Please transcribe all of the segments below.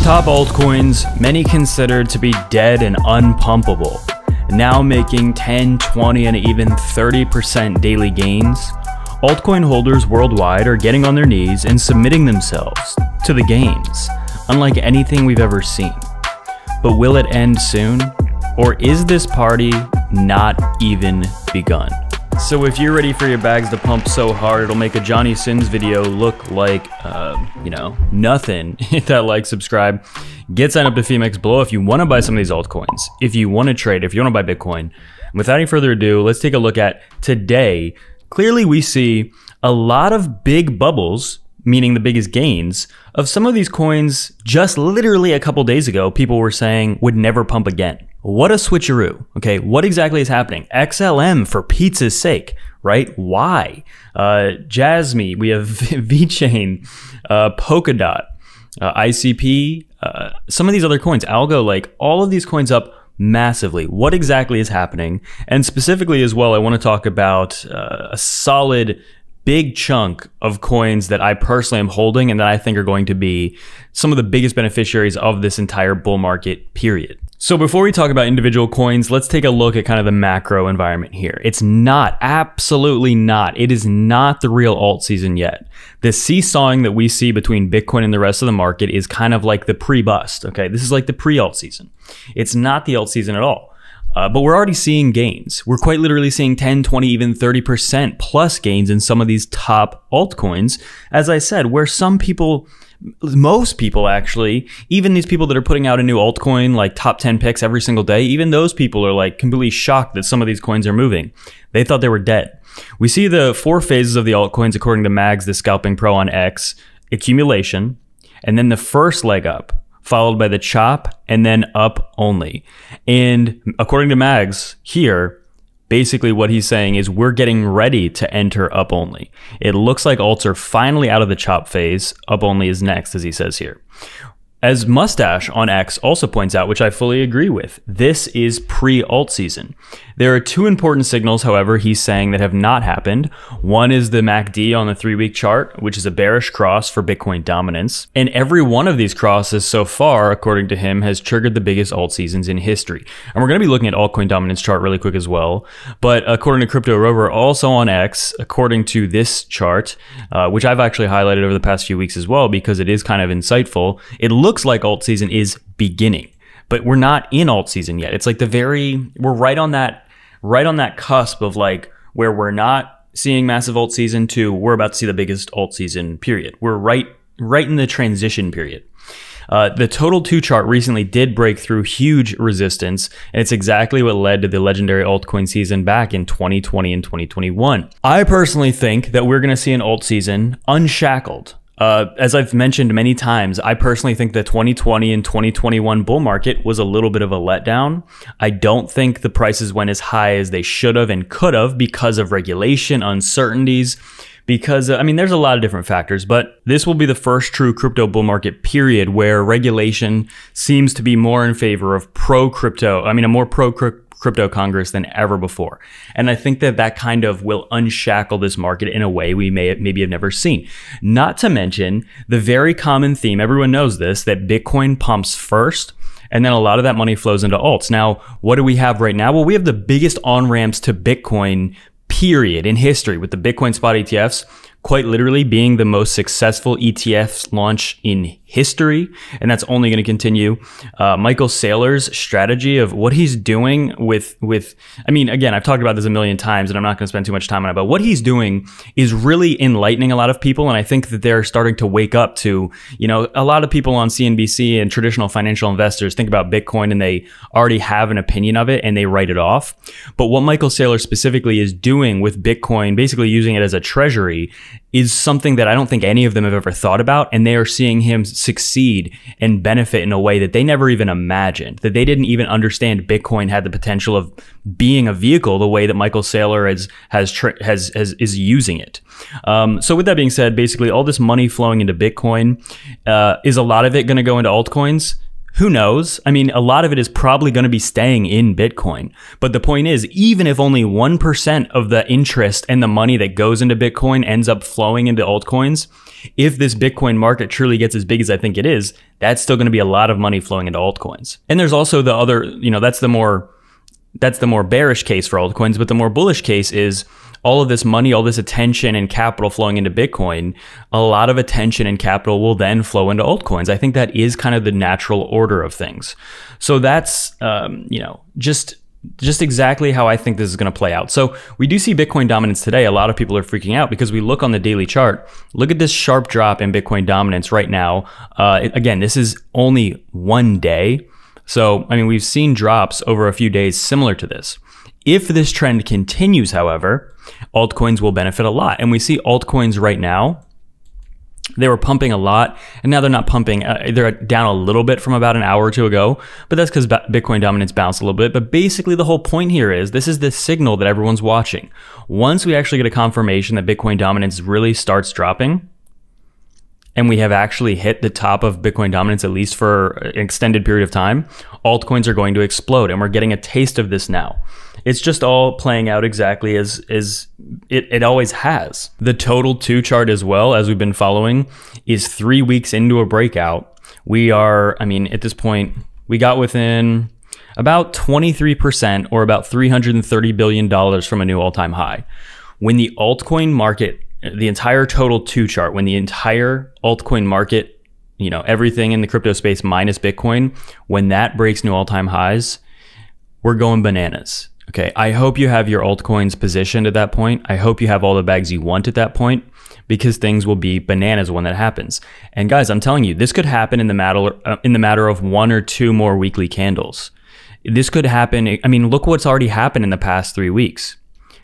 top altcoins, many considered to be dead and unpumpable, now making 10, 20, and even 30% daily gains, altcoin holders worldwide are getting on their knees and submitting themselves to the gains, unlike anything we've ever seen. But will it end soon? Or is this party not even begun? So if you're ready for your bags to pump so hard it'll make a Johnny Sins video look like, nothing, hit that like, subscribe, get signed up to FEMX below if you want to buy some of these altcoins, if you want to trade, if you want to buy Bitcoin. Without any further ado, let's take a look at today. Clearly we see a lot of big bubbles, meaning the biggest gains, of some of these coins just literally a couple days ago people were saying would never pump again. What a switcheroo. Okay, what exactly is happening? XLM, for pizza's sake, right? Why? Jasmy, we have VeChain, Polkadot, ICP, some of these other coins, Algo, like all of these coins up massively. What exactly is happening? And specifically as well, I want to talk about a solid big chunk of coins that I personally am holding and that I think are going to be some of the biggest beneficiaries of this entire bull market period. So before we talk about individual coins, let's take a look at kind of the macro environment here. It's not, absolutely not. It is not the real alt season yet. The seesawing that we see between Bitcoin and the rest of the market is kind of like the pre-bust, okay? This is like the pre-alt season. It's not the alt season at all. But we're already seeing gains. We're quite literally seeing 10, 20, even 30% plus gains in some of these top altcoins. As I said, where some people, most people actually, even these people that are putting out a new altcoin, like top 10 picks every single day, even those people are like completely shocked that some of these coins are moving. They thought they were dead. We see the 4 phases of the altcoins according to Mags, the Scalping Pro on X: accumulation, and then the first leg up, followed by the chop, and then up only. And according to Mags here, basically what he's saying is we're getting ready to enter up only. It looks like alts are finally out of the chop phase. Up only is next, as he says here. As Mustache on X also points out, which I fully agree with, this is pre-alt season. There are 2 important signals, however, he's saying that have not happened. One is the MACD on the 3-week chart, which is a bearish cross for Bitcoin dominance. And every one of these crosses so far, according to him, has triggered the biggest alt seasons in history. And we're going to be looking at altcoin dominance chart really quick as well. But according to Crypto Rover, also on X, according to this chart, which I've actually highlighted over the past few weeks as well because it is kind of insightful, it looks like alt season is beginning, but we're not in alt season yet. It's like we're right on that cusp of like where we're not seeing massive alt season to we're about to see the biggest alt season period. We're right in the transition period. The total 2 chart recently did break through huge resistance, and it's exactly what led to the legendary altcoin season back in 2020 and 2021. I personally think that we're going to see an alt season unshackled. As I've mentioned many times, I personally think the 2020 and 2021 bull market was a little bit of a letdown. I don't think the prices went as high as they should have and could have because of regulation, uncertainties, because, I mean, there's a lot of different factors, but this will be the first true crypto bull market period where regulation seems to be more in favor of a more pro-crypto Congress than ever before. And I think that that kind of will unshackle this market in a way we maybe have never seen. Not to mention the very common theme, everyone knows this, that Bitcoin pumps first, and then a lot of that money flows into alts. Now, what do we have right now? Well, we have the biggest on-ramps to Bitcoin period in history, with the Bitcoin spot ETFs quite literally being the most successful ETFs launch in history, and that's only going to continue. Michael Saylor's strategy of what he's doing with, I mean, again, I've talked about this a million times and I'm not going to spend too much time on it, but what he's doing is really enlightening a lot of people, and I think that they're starting to wake up to, a lot of people on CNBC and traditional financial investors think about Bitcoin and they already have an opinion of it and they write it off. But what Michael Saylor specifically is doing with Bitcoin, basically using it as a treasury, is something that I don't think any of them have ever thought about, and they are seeing him succeed and benefit in a way that they never even imagined, that they didn't even understand Bitcoin had the potential of being a vehicle the way that Michael Saylor is using it. So with that being said, basically all this money flowing into Bitcoin, is a lot of it going to go into altcoins? Who knows? I mean, a lot of it is probably going to be staying in Bitcoin. But the point is, even if only 1% of the interest and the money that goes into Bitcoin ends up flowing into altcoins, if this Bitcoin market truly gets as big as I think it is, that's still going to be a lot of money flowing into altcoins. And there's also the other, that's the more bearish case for altcoins, but the more bullish case is all of this money, all this attention and capital flowing into Bitcoin. A lot of attention and capital will then flow into altcoins. I think that is kind of the natural order of things. So that's, just exactly how I think this is going to play out. So we do see Bitcoin dominance today. A lot of people are freaking out because we look on the daily chart. Look at this sharp drop in Bitcoin dominance right now. Again, this is only one day. So, I mean, we've seen drops over a few days similar to this. If this trend continues, however, altcoins will benefit a lot. And we see altcoins right now, they were pumping a lot, and now they're not pumping. They're down a little bit from about an hour or two ago, but that's because Bitcoin dominance bounced a little bit. But basically, the whole point here is this is the signal that everyone's watching. Once we actually get a confirmation that Bitcoin dominance really starts dropping, and we have actually hit the top of Bitcoin dominance, at least for an extended period of time, altcoins are going to explode, and we're getting a taste of this now. It's just all playing out exactly as it always has. The total 2 chart as well, as we've been following, is 3 weeks into a breakout. We are, I mean, at this point, we got within about 23% or about $330 billion from a new all-time high. When the altcoin market, the entire total 2 chart, when the entire altcoin market, everything in the crypto space minus Bitcoin, when that breaks new all-time highs, we're going bananas. Okay, I hope you have your altcoins positioned at that point. I hope you have all the bags you want at that point, because things will be bananas when that happens. And guys, I'm telling you, this could happen in the matter of 1 or 2 more weekly candles. This could happen. I mean, look what's already happened in the past 3 weeks.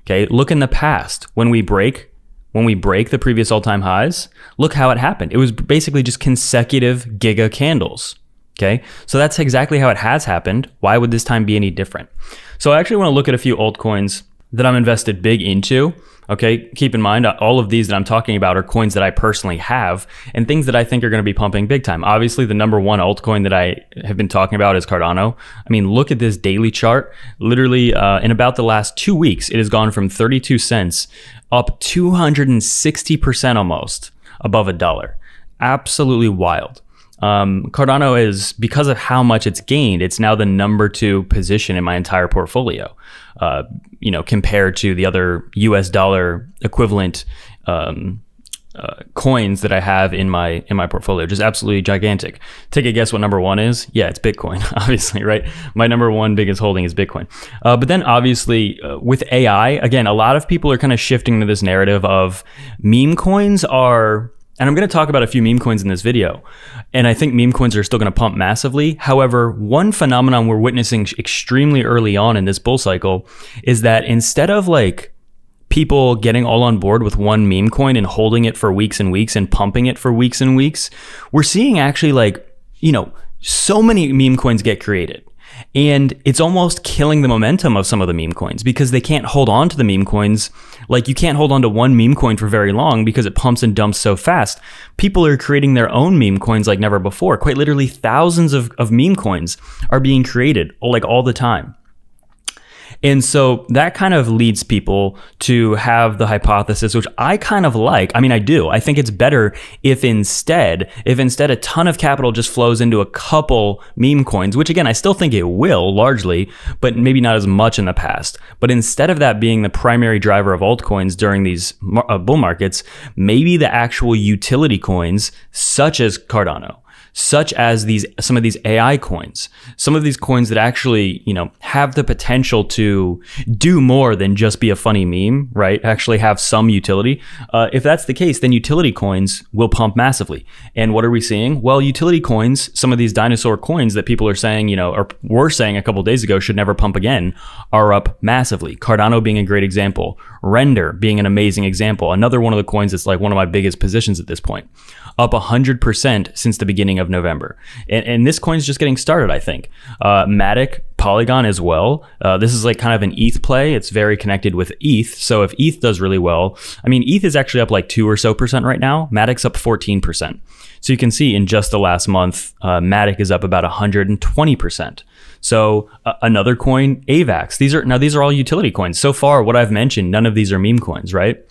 Okay, look in the past when we break the previous all-time highs. Look how it happened. It was basically just consecutive giga candles. Okay, so that's exactly how it has happened. Why would this time be any different? So I actually want to look at a few altcoins that I'm invested big into. Okay, keep in mind, all of these that I'm talking about are coins that I personally have and things that I think are going to be pumping big time. Obviously, the number one altcoin that I have been talking about is Cardano. I mean, look at this daily chart. Literally, in about the last 2 weeks, it has gone from 32 cents up 260% almost above $1. Absolutely wild. Cardano is, because of how much it's gained, it's now the number 2 position in my entire portfolio, compared to the other US dollar equivalent coins that I have in my portfolio. Just absolutely gigantic. Take a guess what number 1 is? Yeah, it's Bitcoin, obviously, right? My number 1 biggest holding is Bitcoin. But then obviously with AI, again, a lot of people are kind of shifting to this narrative of meme coins are... And I'm going to talk about a few meme coins in this video. And I think meme coins are still going to pump massively. However, one phenomenon we're witnessing extremely early on in this bull cycle is that instead of like people getting all on board with one meme coin and holding it for weeks and weeks and pumping it for weeks and weeks, we're seeing actually so many meme coins get created. And it's almost killing the momentum of some of the meme coins because they can't hold on to the meme coins. Like, you can't hold on to one meme coin for very long because it pumps and dumps so fast. People are creating their own meme coins like never before. Quite literally thousands of meme coins are being created like all the time. And so that kind of leads people to have the hypothesis, which I kind of like. I mean, I do. I think it's better if instead a ton of capital just flows into a couple meme coins, which again, I still think it will largely, but maybe not as much in the past. But instead of that being the primary driver of altcoins during these bull markets, maybe the actual utility coins, such as Cardano, such as some of these AI coins, some of these coins that actually, have the potential to do more than just be a funny meme, right? Actually have some utility. If that's the case, then utility coins will pump massively. And what are we seeing? Well, utility coins, some of these dinosaur coins that people are saying, or were saying a couple days ago should never pump again, are up massively. Cardano being a great example. Render being an amazing example. Another one of the coins that's like one of my biggest positions at this point. Up 100% since the beginning of November. And this coin's just getting started, I think. Matic, Polygon as well. This is like kind of an ETH play. It's very connected with ETH. So if ETH does really well, I mean, ETH is actually up like 2 or so percent right now. Matic's up 14%. So you can see in just the last month, Matic is up about 120%. So another coin, AVAX. These are all utility coins. So far, what I've mentioned, none of these are meme coins, right?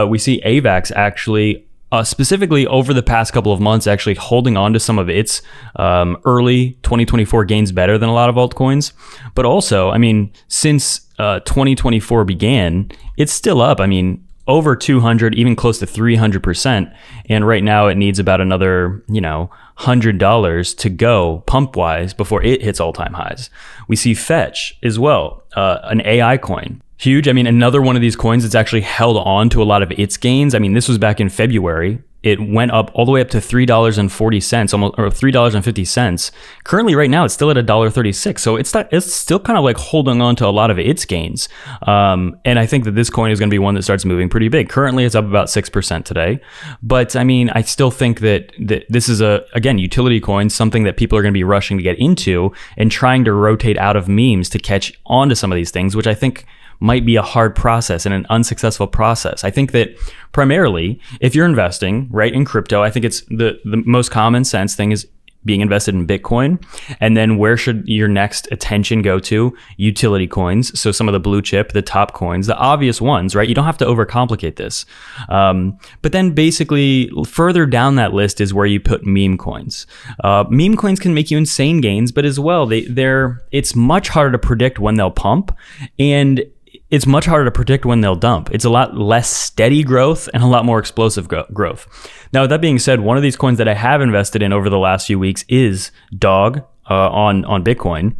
We see AVAX actually specifically over the past couple of months, actually holding on to some of its early 2024 gains better than a lot of altcoins. But also, I mean, since 2024 began, it's still up. I mean, over 200, even close to 300%. And right now it needs about another, $100 to go pump wise before it hits all-time highs. We see Fetch as well, an AI coin. Huge. I mean, another one of these coins that's actually held on to a lot of its gains. I mean, this was back in February. It went up all the way up to $3.40, almost, or $3.50. Currently, right now, it's still at $1.36. So it's still kind of like holding on to a lot of its gains. And I think that this coin is going to be one that starts moving pretty big. Currently, it's up about 6% today. But I mean, I still think that this is again, utility coin, something that people are going to be rushing to get into and trying to rotate out of memes to catch on to some of these things, which I think might be a hard process and an unsuccessful process. I think that primarily, if you're investing right in crypto, I think it's the most common sense thing is being invested in Bitcoin. And then where should your next attention go to? Utility coins. So some of the blue chip, the top coins, the obvious ones, right? You don't have to overcomplicate this. But then basically further down that list is where you put meme coins. Meme coins can make you insane gains, but as well, it's much harder to predict when they'll pump, and it's much harder to predict when they'll dump. It's a lot less steady growth and a lot more explosive growth. Now, with that being said, one of these coins that I have invested in over the last few weeks is Dog on Bitcoin.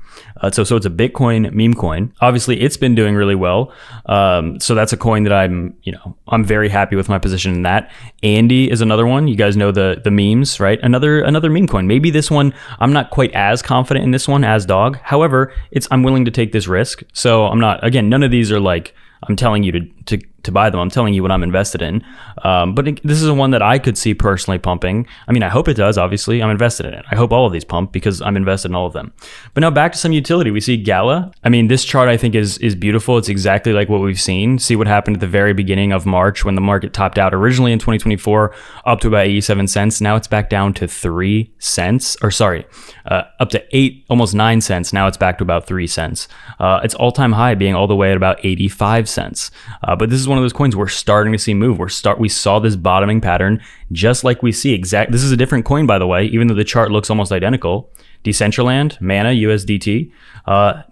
So it's a Bitcoin meme coin. Obviously, it's been doing really well. So that's a coin that I'm very happy with my position in that. Andy is another one. You guys know the memes, right? Another meme coin. Maybe this one, I'm not quite as confident in this one as Dog. However, I'm willing to take this risk. So I'm not, again, none of these are like, I'm telling you to buy them. I'm telling you what I'm invested in. But this is one that I could see personally pumping. I mean, I hope it does, obviously. I'm invested in it. I hope all of these pump because I'm invested in all of them. But now back to some utility. We see Gala. I mean, this chart I think is beautiful. It's exactly like what we've seen. See what happened at the very beginning of March when the market topped out originally in 2024 up to about 87 cents. Now it's back down to 3 cents, or sorry, up to almost 9 cents. Now it's back to about 3 cents. Its all-time high being all the way at about 85 cents. But this is one of those coins we're starting to see move. We saw this bottoming pattern just like we see this is a different coin, by the way, even though the chart looks almost identical. Decentraland, Mana, USDT,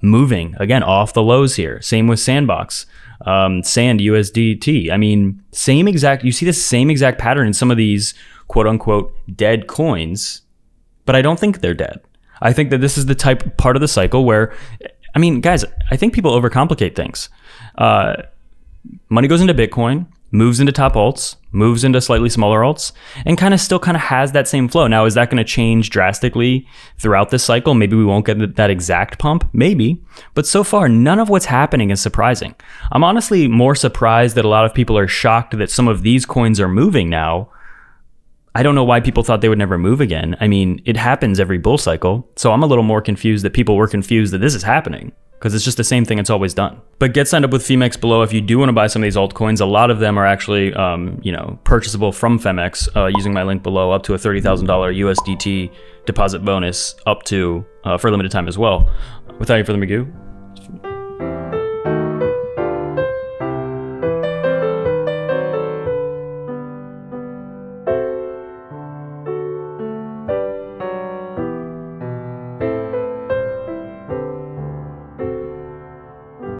moving again off the lows here. Same with Sandbox, Sand, USDT. I mean, you see the same exact pattern in some of these quote unquote dead coins, but I don't think they're dead. I think that this is the part of the cycle where, I mean, guys, I think people overcomplicate things. Money goes into Bitcoin, moves into top alts, moves into slightly smaller alts, and still has that same flow. Now, is that going to change drastically throughout this cycle? Maybe we won't get that exact pump, maybe. But so far, none of what's happening is surprising. I'm honestly more surprised that a lot of people are shocked that some of these coins are moving now. I don't know why people thought they would never move again. I mean, it happens every bull cycle. So I'm a little more confused that people were confused that this is happening, because it's just the same thing it's always done. But get signed up with Femex below if you do want to buy some of these altcoins. A lot of them are actually, purchasable from Femex using my link below, up to a $30,000 USDT deposit bonus, up to for a limited time as well. Without any further ado,